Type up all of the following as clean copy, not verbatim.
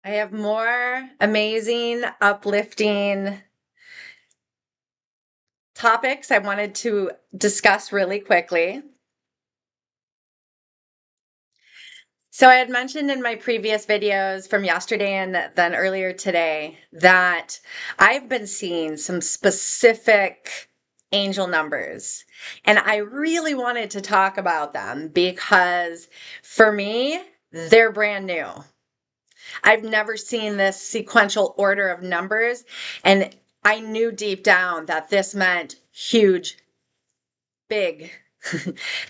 I have more amazing, uplifting topics I wanted to discuss really quickly. So, I had mentioned in my previous videos from yesterday and then earlier today that I've been seeing some specific angel numbers. And I really wanted to talk about them because for me, they're brand new. I've never seen this sequential order of numbers. And I knew deep down that this meant huge, big,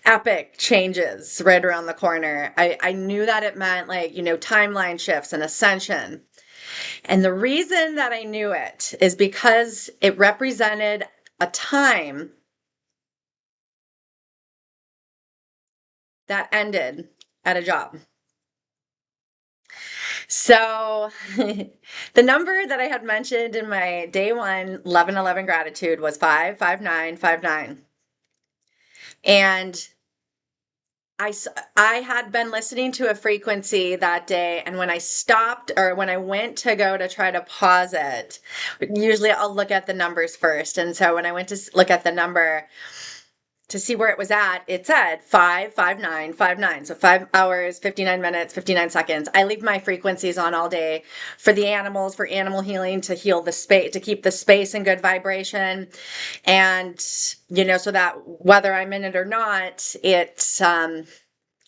epic changes right around the corner. I knew that it meant timeline shifts and ascension. And the reason that I knew it is because it represented a time that ended at a job. So the number that I had mentioned in my day one 1111 gratitude was 55959. And I had been listening to a frequency that day, and when I stopped or when I went to go to try to pause it, usually I'll look at the numbers first. And so when I went to look at the number, to see where it was at, it said 55959. So 5 hours, 59 minutes, 59 seconds. I leave my frequencies on all day for the animals, for animal healing, to heal the space, to keep the space in good vibration. And, so that whether I'm in it or not, it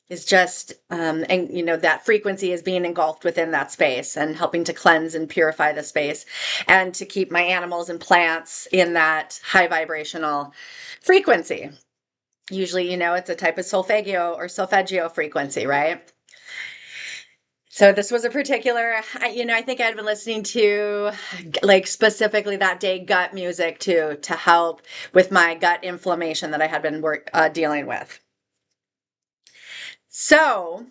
is just, and that frequency is being engulfed within that space and helping to cleanse and purify the space and to keep my animals and plants in that high vibrational frequency. Usually, it's a type of solfeggio or solfeggio frequency, right? So this was a particular, I think I'd been listening to like specifically that day gut music too, to help with my gut inflammation that I had been dealing with. So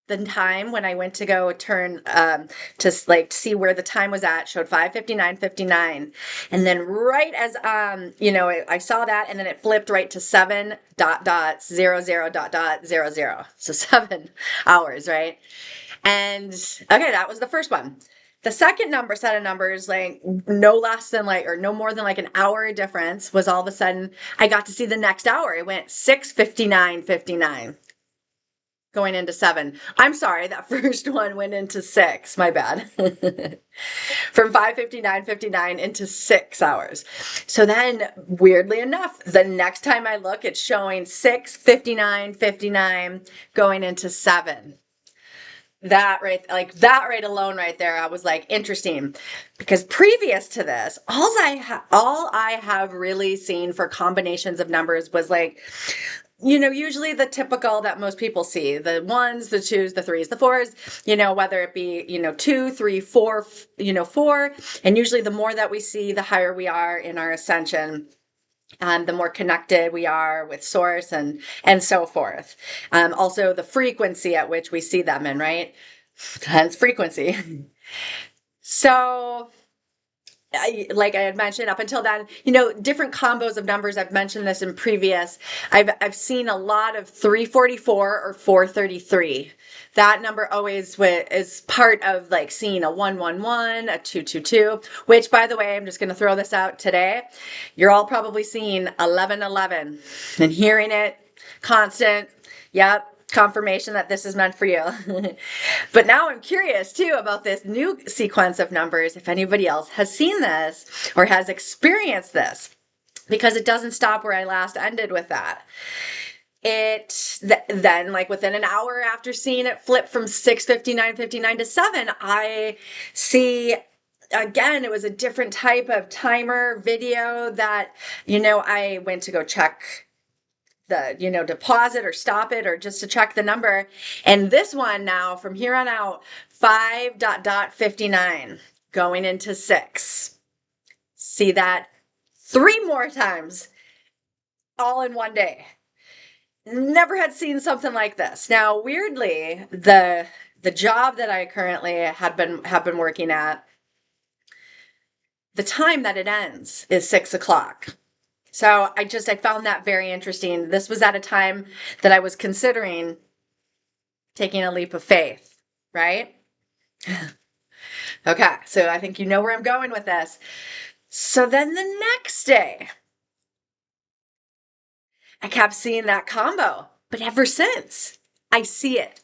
the time when I went to go turn to like see where the time was at showed 5:59:59, and then right as I saw that, and then it flipped right to 7:00:00. So 7 hours, right? And okay, that was the first one. The second set of numbers, like no less than or no more than like an hour difference, was all of a sudden I got to see the next hour. It went 6:59:59 going into 7. I'm sorry, that first one went into 6. My bad. From 5:59:59 into 6 hours. So then, weirdly enough, the next time I look, it's showing 6:59:59 going into 7. That right alone right there, I was like, interesting, because previous to this, all I have really seen for combinations of numbers was usually the typical that most people see, the ones, the twos, the threes, the fours, whether it be, 2, 3, 4, 4. And usually the more that we see, the higher we are in our ascension. The more connected we are with source and so forth. Also the frequency at which we see them in, right? Hence frequency. So like I had mentioned up until then, different combos of numbers. I've mentioned this in previous. I've seen a lot of 344 or 433. That number always is part of like seeing a 111, a 222, which by the way, I'm just going to throw this out today. You're all probably seeing 1111 and hearing it constant. Yep. Confirmation that this is meant for you. But now I'm curious too about this new sequence of numbers, if anybody else has seen this or has experienced this, because it doesn't stop where I last ended with that. Then like within an hour after seeing it flip from 6:59:59 to 7, I see again, it was a different type of timer video that, I went to go check the, to pause it or stop it or just to check the number. And this one now from here on out, 5:59 going into 6. See that 3 more times all in one day. Never had seen something like this. Now, weirdly, the job that I currently have been working at, the time that it ends is 6 o'clock. So I found that very interesting. This was at a time that I was considering taking a leap of faith, right? Okay, so I think you know where I'm going with this. So then the next day, I kept seeing that combo. But ever since, I see it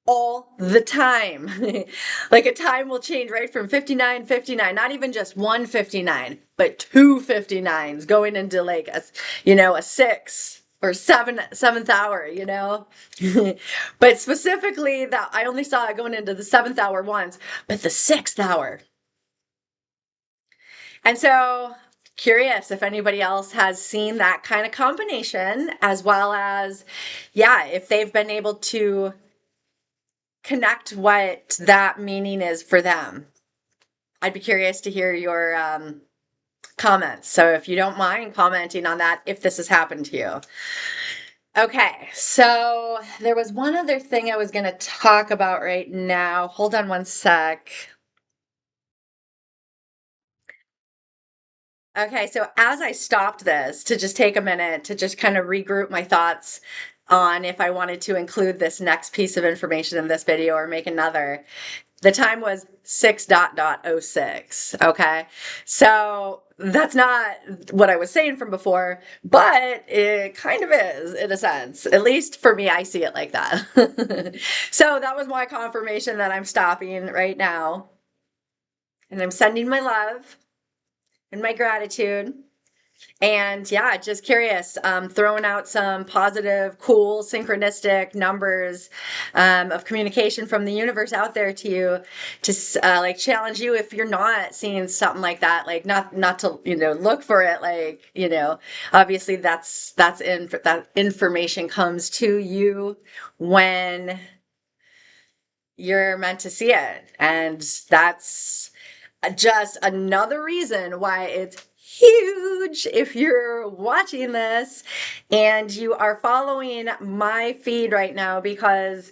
all the time. Like a time will change, right? From 59, 59, not even just one 59, but two 59s going into like a six or seventh hour, But specifically that I only saw it going into the seventh hour once, but the sixth hour. And so curious if anybody else has seen that kind of combination, as well as, yeah, if they've been able to connect what that meaning is for them. I'd be curious to hear your comments. So if you don't mind commenting on that, if this has happened to you. Okay, so there was one other thing I was going to talk about right now. Hold on one sec. Okay, so as I stopped this to just take a minute to just kind of regroup my thoughts on if I wanted to include this next piece of information in this video or make another, the time was 6:06. Okay. So that's not what I was saying from before, but it kind of is in a sense. At least for me, I see it like that. So that was my confirmation that I'm stopping right now. And I'm sending my love and my gratitude. And yeah, just curious, throwing out some positive, cool, synchronistic numbers of communication from the universe out there to you to like challenge you if you're not seeing something like that, like not to look for it, like obviously that information comes to you when you're meant to see it, and that's just another reason why it's huge if you're watching this and you are following my feed right now, because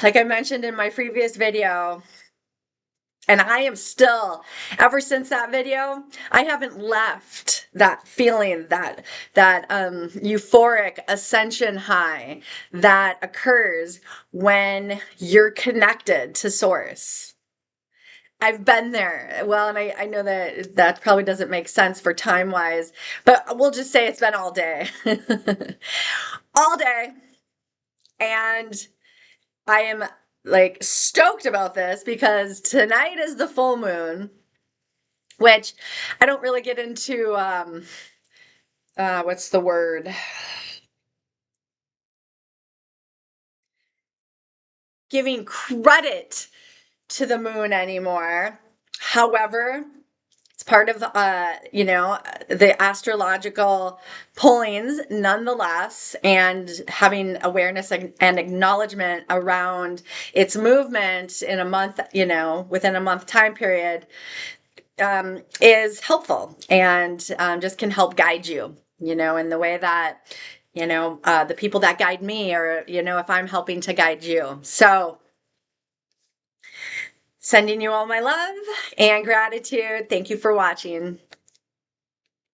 like I mentioned in my previous video, and I am still, ever since that video, I haven't left that feeling, that euphoric ascension high that occurs when you're connected to source. I've been there. Well, and I know that probably doesn't make sense for time wise, but we'll just say it's been all day. All day. And I am like stoked about this because tonight is the full moon, which I don't really get into what's the word? Giving credit to the moon anymore. However, it's part of the astrological pullings nonetheless, and having awareness and acknowledgement around its movement in a month, within a month time period, is helpful, and just can help guide you, in the way that, the people that guide me, or, if I'm helping to guide you. So sending you all my love and gratitude. Thank you for watching.